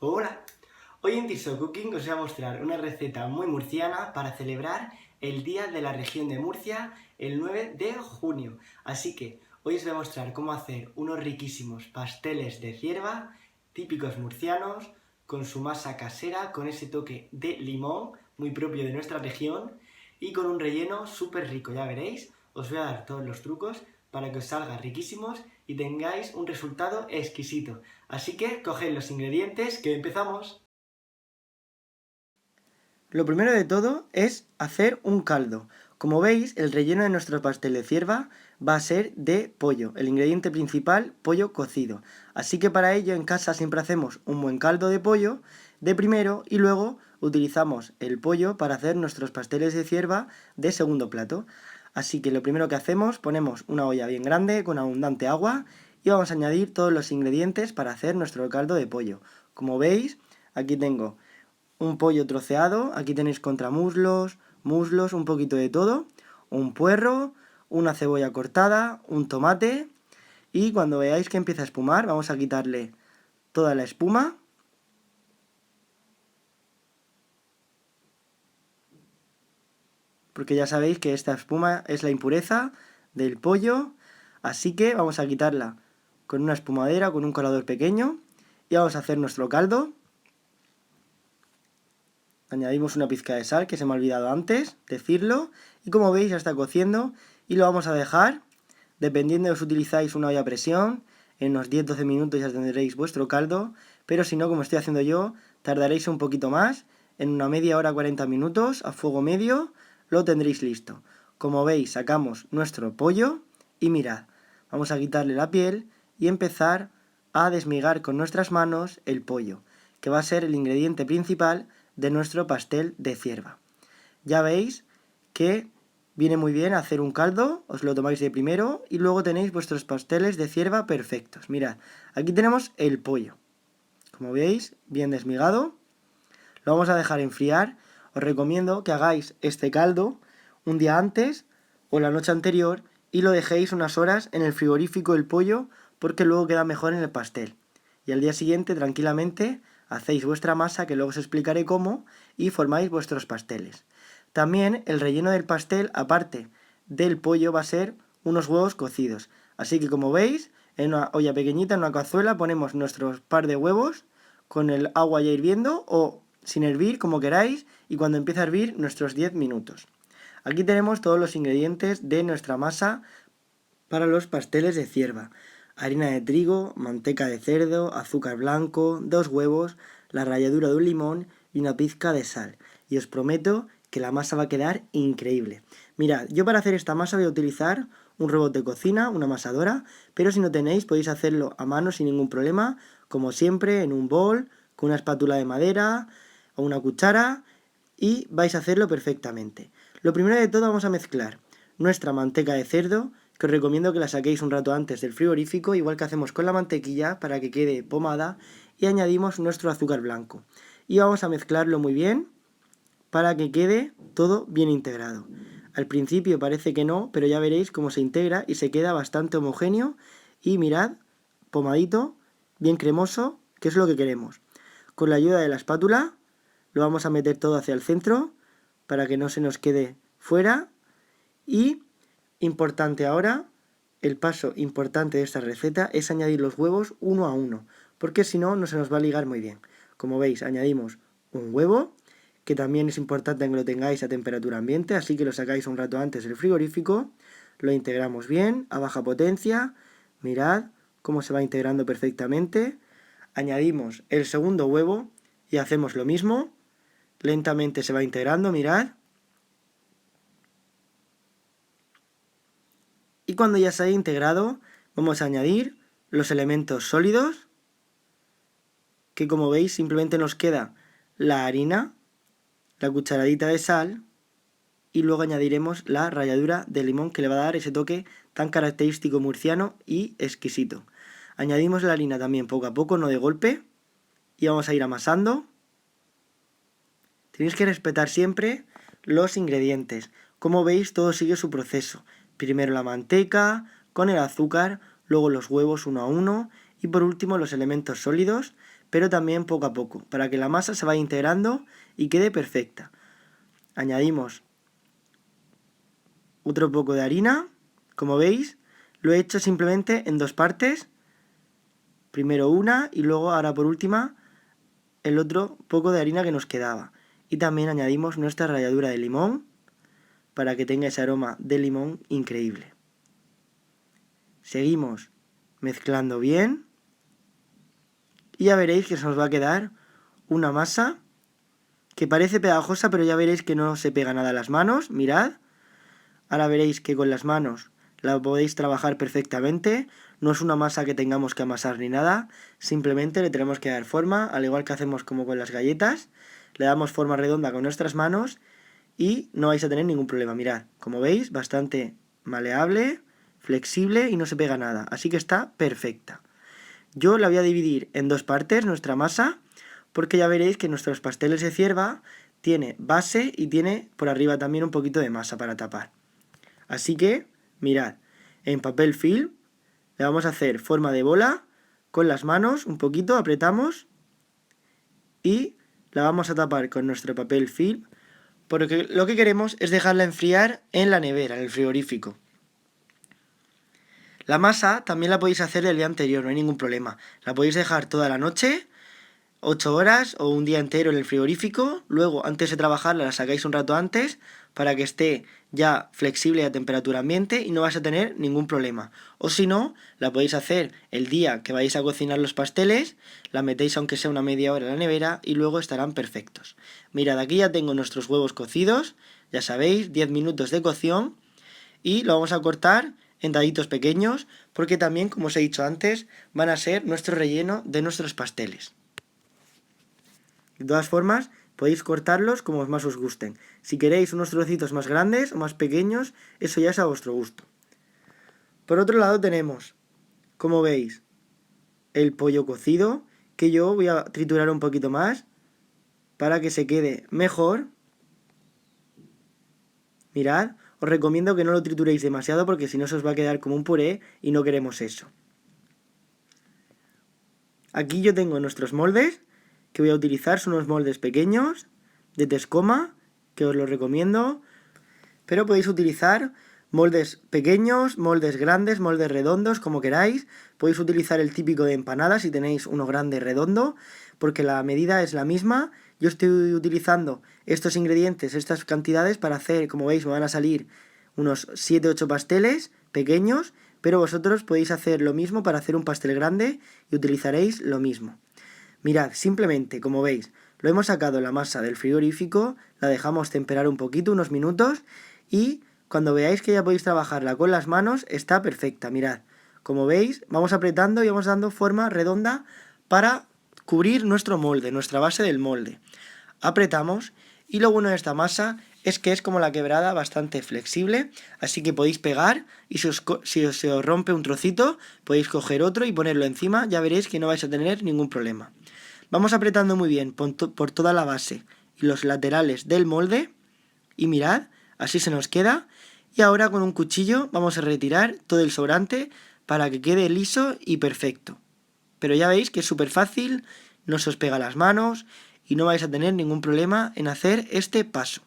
Hola, hoy en Tirso Cooking os voy a mostrar una receta muy murciana para celebrar el Día de la Región de Murcia el 9 de junio. Así que hoy os voy a mostrar cómo hacer unos riquísimos pasteles de cierva, típicos murcianos, con su masa casera, con ese toque de limón muy propio de nuestra región y con un relleno súper rico, ya veréis. Os voy a dar todos los trucos para que os salga riquísimos y tengáis un resultado exquisito. Así que coged los ingredientes que empezamos. Lo primero de todo es hacer un caldo. Como veis, el relleno de nuestro pastel de cierva va a ser de pollo. El ingrediente principal, pollo cocido. Así que para ello en casa siempre hacemos un buen caldo de pollo de primero y luego utilizamos el pollo para hacer nuestros pasteles de cierva de segundo plato. Así que lo primero que hacemos, ponemos una olla bien grande con abundante agua y vamos a añadir todos los ingredientes para hacer nuestro caldo de pollo. Como veis, aquí tengo un pollo troceado, aquí tenéis contramuslos, muslos, un poquito de todo, un puerro, una cebolla cortada, un tomate y cuando veáis que empieza a espumar vamos a quitarle toda la espuma porque ya sabéis que esta espuma es la impureza del pollo, así que vamos a quitarla con una espumadera, con un colador pequeño y vamos a hacer nuestro caldo. Añadimos una pizca de sal, que se me ha olvidado antes decirlo, y como veis ya está cociendo y lo vamos a dejar, dependiendo de si utilizáis una olla a presión, en unos 10-12 minutos ya tendréis vuestro caldo, pero si no, como estoy haciendo yo, tardaréis un poquito más, en una media hora 40 minutos a fuego medio lo tendréis listo. Como veis sacamos nuestro pollo y mirad, vamos a quitarle la piel y empezar a desmigar con nuestras manos el pollo, que va a ser el ingrediente principal de nuestro pastel de cierva. Ya veis que viene muy bien hacer un caldo, os lo tomáis de primero y luego tenéis vuestros pasteles de cierva perfectos. Mirad, aquí tenemos el pollo. Como veis, bien desmigado. Lo vamos a dejar enfriar. Os recomiendo que hagáis este caldo un día antes o la noche anterior y lo dejéis unas horas en el frigorífico el pollo porque luego queda mejor en el pastel. Y al día siguiente tranquilamente hacéis vuestra masa, que luego os explicaré cómo, y formáis vuestros pasteles. También el relleno del pastel, aparte del pollo, va a ser unos huevos cocidos. Así que como veis, en una olla pequeñita, en una cazuela, ponemos nuestros par de huevos con el agua ya hirviendo o sin hervir, como queráis, y cuando empiece a hervir, nuestros 10 minutos. Aquí tenemos todos los ingredientes de nuestra masa para los pasteles de cierva: harina de trigo, manteca de cerdo, azúcar blanco, 2 huevos, la ralladura de un limón y una pizca de sal. Y os prometo que la masa va a quedar increíble. Mirad, yo para hacer esta masa voy a utilizar un robot de cocina, una amasadora, pero si no tenéis podéis hacerlo a mano sin ningún problema, como siempre, en un bol, con una espátula de madera o una cuchara, y vais a hacerlo perfectamente. Lo primero de todo vamos a mezclar nuestra manteca de cerdo, que os recomiendo que la saquéis un rato antes del frigorífico, igual que hacemos con la mantequilla, para que quede pomada, y añadimos nuestro azúcar blanco. Y vamos a mezclarlo muy bien para que quede todo bien integrado. Al principio parece que no, pero ya veréis cómo se integra y se queda bastante homogéneo y mirad, pomadito, bien cremoso, que es lo que queremos. Con la ayuda de la espátula lo vamos a meter todo hacia el centro para que no se nos quede fuera. Y importante ahora, el paso importante de esta receta es añadir los huevos uno a uno, porque si no, no se nos va a ligar muy bien. Como veis, añadimos un huevo, que también es importante que lo tengáis a temperatura ambiente, así que lo sacáis un rato antes del frigorífico, lo integramos bien, a baja potencia, mirad cómo se va integrando perfectamente. Añadimos el segundo huevo y hacemos lo mismo, lentamente se va integrando, mirad. Y cuando ya se haya integrado, vamos a añadir los elementos sólidos, que como veis simplemente nos queda la harina, la cucharadita de sal y luego añadiremos la ralladura de limón, que le va a dar ese toque tan característico murciano y exquisito. Añadimos la harina también poco a poco, no de golpe, y vamos a ir amasando. Tenéis que respetar siempre los ingredientes. Como veis, todo sigue su proceso. Primero la manteca con el azúcar, luego los huevos uno a uno y por último los elementos sólidos, pero también poco a poco, para que la masa se vaya integrando y quede perfecta. Añadimos otro poco de harina, como veis, lo he hecho simplemente en dos partes, primero una y luego ahora por última el otro poco de harina que nos quedaba. Y también añadimos nuestra ralladura de limón para que tenga ese aroma de limón increíble. Seguimos mezclando bien y ya veréis que se nos va a quedar una masa que parece pegajosa, pero ya veréis que no se pega nada a las manos, mirad. Ahora veréis que con las manos la podéis trabajar perfectamente, no es una masa que tengamos que amasar ni nada, simplemente le tenemos que dar forma, al igual que hacemos como con las galletas, le damos forma redonda con nuestras manos y no vais a tener ningún problema. Mirad, como veis, bastante maleable, flexible y no se pega nada, así que está perfecta. Yo la voy a dividir en dos partes, nuestra masa, porque ya veréis que nuestros pasteles de cierva tiene base y tiene por arriba también un poquito de masa para tapar. Así que, mirad, en papel film le vamos a hacer forma de bola con las manos, un poquito, apretamos y la vamos a tapar con nuestro papel film, porque lo que queremos es dejarla enfriar en la nevera, en el frigorífico. La masa también la podéis hacer el día anterior, no hay ningún problema. La podéis dejar toda la noche, 8 horas o un día entero en el frigorífico, luego antes de trabajarla la sacáis un rato antes para que esté ya flexible a temperatura ambiente y no vais a tener ningún problema. O si no, la podéis hacer el día que vais a cocinar los pasteles, la metéis aunque sea una media hora en la nevera y luego estarán perfectos. Mirad, aquí ya tengo nuestros huevos cocidos, ya sabéis, 10 minutos de cocción y lo vamos a cortar en daditos pequeños porque también, como os he dicho antes, van a ser nuestro relleno de nuestros pasteles. De todas formas, podéis cortarlos como más os gusten. Si queréis unos trocitos más grandes o más pequeños, eso ya es a vuestro gusto. Por otro lado tenemos, como veis, el pollo cocido, que yo voy a triturar un poquito más para que se quede mejor. Mirad, os recomiendo que no lo trituréis demasiado porque si no se os va a quedar como un puré y no queremos eso. Aquí yo tengo nuestros moldes que voy a utilizar, son unos moldes pequeños de Tescoma, que os los recomiendo, pero podéis utilizar moldes pequeños, moldes grandes, moldes redondos, como queráis. Podéis utilizar el típico de empanada si tenéis uno grande redondo, porque la medida es la misma. Yo estoy utilizando estos ingredientes, estas cantidades para hacer, como veis, me van a salir unos 7-8 pasteles pequeños, pero vosotros podéis hacer lo mismo para hacer un pastel grande y utilizaréis lo mismo. Mirad, simplemente, como veis, lo hemos sacado la masa del frigorífico, la dejamos temperar un poquito, unos minutos, y cuando veáis que ya podéis trabajarla con las manos, está perfecta, mirad. Como veis, vamos apretando y vamos dando forma redonda para cubrir nuestro molde, nuestra base del molde. Apretamos, y lo bueno de esta masa es que es como la quebrada, bastante flexible, así que podéis pegar y si se os rompe un trocito, podéis coger otro y ponerlo encima, ya veréis que no vais a tener ningún problema. Vamos apretando muy bien por toda la base y los laterales del molde y mirad, así se nos queda. Y ahora con un cuchillo vamos a retirar todo el sobrante para que quede liso y perfecto. Pero ya veis que es súper fácil, no se os pega las manos y no vais a tener ningún problema en hacer este paso.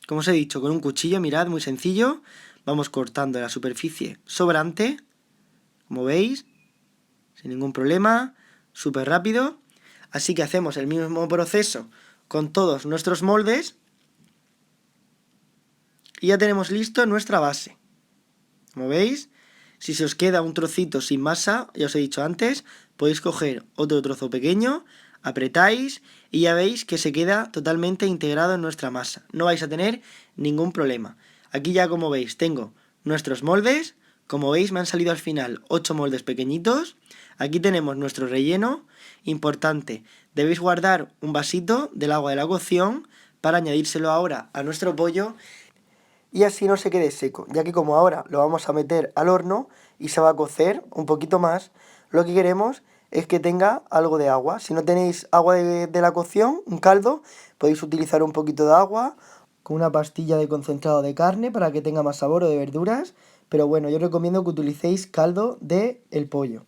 Como os he dicho, con un cuchillo, mirad, muy sencillo, vamos cortando la superficie sobrante, como veis, sin ningún problema, súper rápido. Así que hacemos el mismo proceso con todos nuestros moldes y ya tenemos listo nuestra base. Como veis, si se os queda un trocito sin masa, ya os he dicho antes, podéis coger otro trozo pequeño, apretáis y ya veis que se queda totalmente integrado en nuestra masa. No vais a tener ningún problema. Aquí ya, como veis, tengo nuestros moldes. Como veis, me han salido al final 8 moldes pequeñitos. Aquí tenemos nuestro relleno. Importante, debéis guardar un vasito del agua de la cocción para añadírselo ahora a nuestro pollo y así no se quede seco, ya que como ahora lo vamos a meter al horno y se va a cocer un poquito más, lo que queremos es que tenga algo de agua. Si no tenéis agua de la cocción, un caldo, podéis utilizar un poquito de agua con una pastilla de concentrado de carne para que tenga más sabor o de verduras, pero bueno, yo recomiendo que utilicéis caldo del pollo.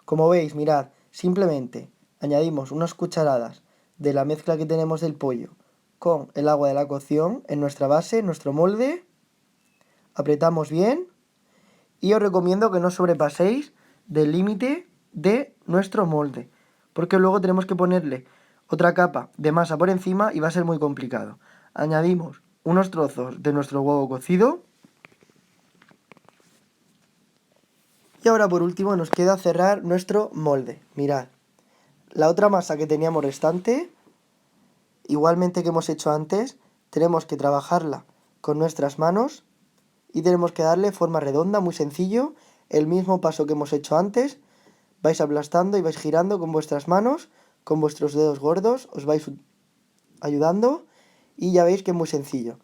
Como veis, mirad, Simplemente añadimos unas cucharadas de la mezcla que tenemos del pollo con el agua de la cocción en nuestra base, en nuestro molde. Apretamos bien y os recomiendo que no sobrepaséis del límite de nuestro molde, porque luego tenemos que ponerle otra capa de masa por encima y va a ser muy complicado. Añadimos unos trozos de nuestro huevo cocido y ahora por último nos queda cerrar nuestro molde. Mirad, la otra masa que teníamos restante, igualmente que hemos hecho antes, tenemos que trabajarla con nuestras manos y tenemos que darle forma redonda, muy sencillo, el mismo paso que hemos hecho antes. Vais aplastando y vais girando con vuestras manos, con vuestros dedos gordos, os vais ayudando y ya veis que es muy sencillo.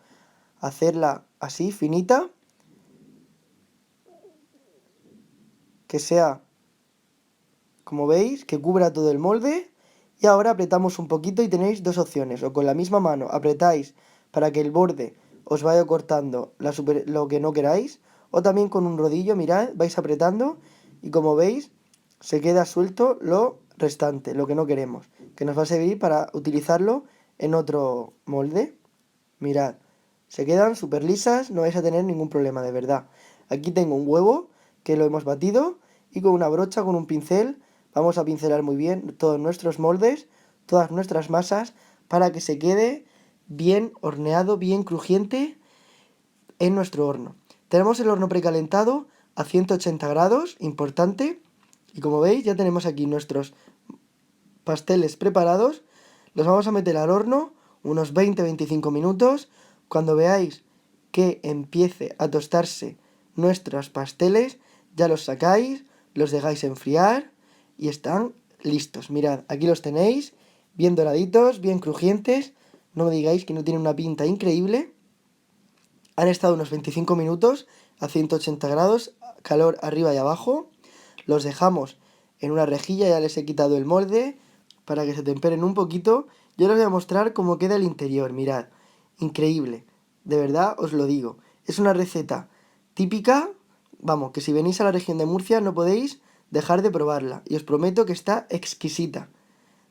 Hacerla así, finita, que sea, como veis, que cubra todo el molde. Y ahora apretamos un poquito y tenéis dos opciones. O con la misma mano apretáis para que el borde os vaya cortando lo que no queráis. O también con un rodillo, mirad, vais apretando y como veis se queda suelto lo restante, lo que no queremos. Que nos va a servir para utilizarlo en otro molde. Mirad, se quedan súper lisas, no vais a tener ningún problema, de verdad. Aquí tengo un huevo que lo hemos batido y con una brocha, con un pincel, vamos a pincelar muy bien todos nuestros moldes, todas nuestras masas, para que se quede bien horneado, bien crujiente en nuestro horno. Tenemos el horno precalentado a 180 grados, importante, y como veis ya tenemos aquí nuestros pasteles preparados. Los vamos a meter al horno unos 20-25 minutos. Cuando veáis que empiece a tostarse nuestros pasteles, ya los sacáis, los dejáis enfriar y están listos. Mirad, aquí los tenéis, bien doraditos, bien crujientes. No me digáis que no tienen una pinta increíble. Han estado unos 25 minutos a 180 grados, calor arriba y abajo. Los dejamos en una rejilla, ya les he quitado el molde para que se temperen un poquito. Yo les voy a mostrar cómo queda el interior, mirad, increíble, de verdad os lo digo. Es una receta típica, vamos, que si venís a la región de Murcia no podéis dejar de probarla y os prometo que está exquisita.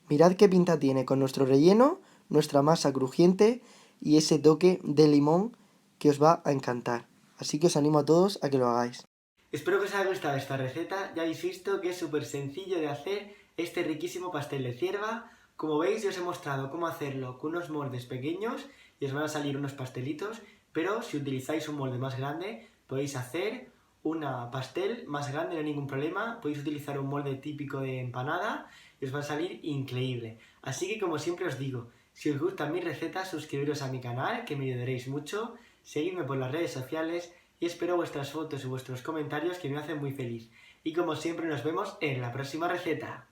Mirad qué pinta tiene con nuestro relleno, nuestra masa crujiente y ese toque de limón que os va a encantar. Así que os animo a todos a que lo hagáis. Espero que os haya gustado esta receta, ya habéis visto que es súper sencillo de hacer este riquísimo pastel de cierva. Como veis yo os he mostrado cómo hacerlo con unos moldes pequeños y os van a salir unos pastelitos, pero si utilizáis un molde más grande podéis hacer una pastel más grande, no hay ningún problema, podéis utilizar un molde típico de empanada y os va a salir increíble. Así que como siempre os digo, si os gustan mis recetas suscribiros a mi canal, que me ayudaréis mucho, seguidme por las redes sociales y espero vuestras fotos y vuestros comentarios que me hacen muy feliz. Y como siempre nos vemos en la próxima receta.